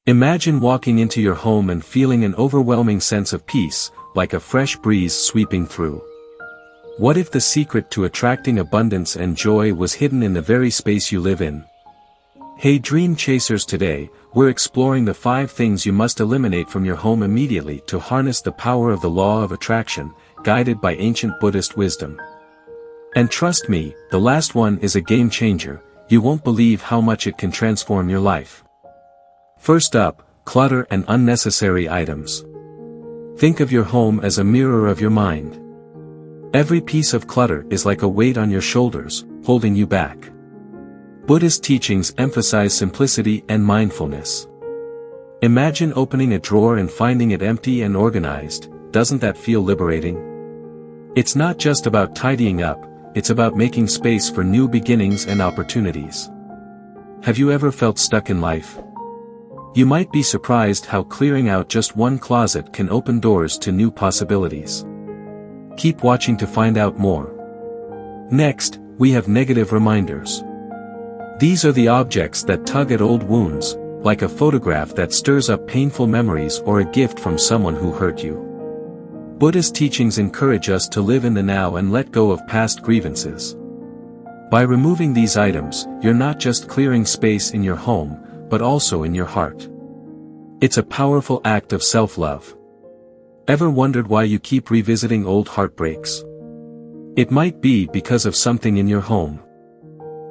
Imagine walking into your home and feeling an overwhelming sense of peace, like a fresh breeze sweeping through. What if the secret to attracting abundance and joy was hidden in the very space you live in? Hey dream chasers, today, we're exploring the 5 things you must eliminate from your home immediately to harness the power of the law of attraction, guided by ancient Buddhist wisdom. And trust me, the last one is a game changer. You won't believe how much it can transform your life. First up, clutter and unnecessary items. Think of your home as a mirror of your mind. Every piece of clutter is like a weight on your shoulders, holding you back. Buddhist teachings emphasize simplicity and mindfulness. Imagine opening a drawer and finding it empty and organized. Doesn't that feel liberating? It's not just about tidying up, it's about making space for new beginnings and opportunities. Have you ever felt stuck in life? You might be surprised how clearing out just one closet can open doors to new possibilities. Keep watching to find out more. Next, we have negative reminders. These are the objects that tug at old wounds, like a photograph that stirs up painful memories or a gift from someone who hurt you. Buddhist teachings encourage us to live in the now and let go of past grievances. By removing these items, you're not just clearing space in your home, but also in your heart. It's a powerful act of self-love. Ever wondered why you keep revisiting old heartbreaks? It might be because of something in your home.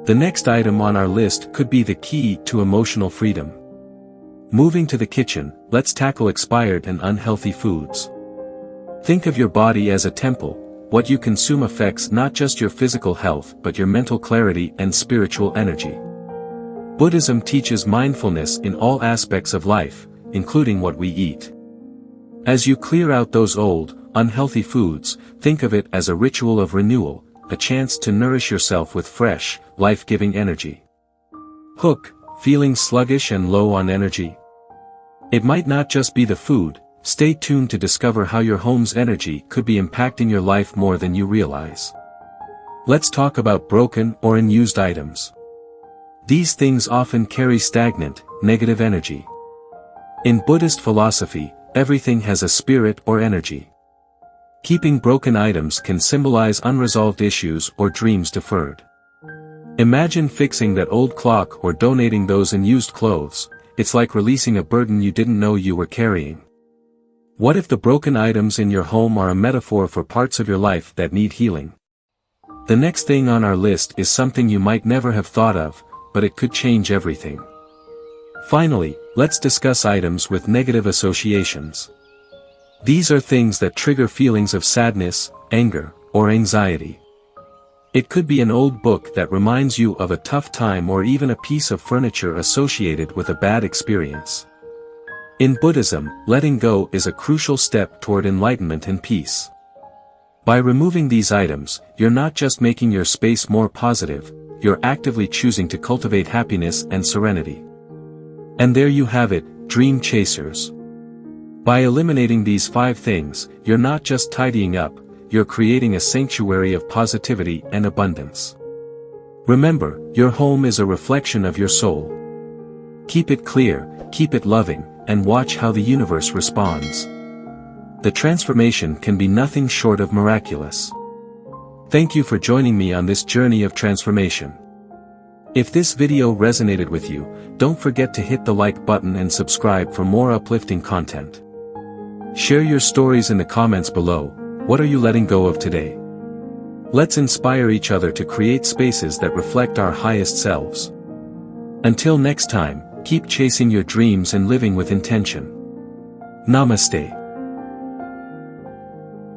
The next item on our list could be the key to emotional freedom. Moving to the kitchen, let's tackle expired and unhealthy foods. Think of your body as a temple. What you consume affects not just your physical health but your mental clarity and spiritual energy. Buddhism teaches mindfulness in all aspects of life, including what we eat. As you clear out those old, unhealthy foods, think of it as a ritual of renewal, a chance to nourish yourself with fresh, life-giving energy. Hook, feeling sluggish and low on energy? It might not just be the food. Stay tuned to discover how your home's energy could be impacting your life more than you realize. Let's talk about broken or unused items. These things often carry stagnant, negative energy. In Buddhist philosophy, everything has a spirit or energy. Keeping broken items can symbolize unresolved issues or dreams deferred. Imagine fixing that old clock or donating those unused clothes. It's like releasing a burden you didn't know you were carrying. What if the broken items in your home are a metaphor for parts of your life that need healing? The next thing on our list is something you might never have thought of, but it could change everything. Finally, let's discuss items with negative associations. These are things that trigger feelings of sadness, anger, or anxiety. It could be an old book that reminds you of a tough time or even a piece of furniture associated with a bad experience. In Buddhism, letting go is a crucial step toward enlightenment and peace. By removing these items, you're not just making your space more positive, you're actively choosing to cultivate happiness and serenity. And there you have it, dream chasers. By eliminating these 5 things, you're not just tidying up, you're creating a sanctuary of positivity and abundance. Remember, your home is a reflection of your soul. Keep it clear, keep it loving, and watch how the universe responds. The transformation can be nothing short of miraculous. Thank you for joining me on this journey of transformation. If this video resonated with you, don't forget to hit the like button and subscribe for more uplifting content. Share your stories in the comments below. What are you letting go of today? Let's inspire each other to create spaces that reflect our highest selves. Until next time, keep chasing your dreams and living with intention. Namaste.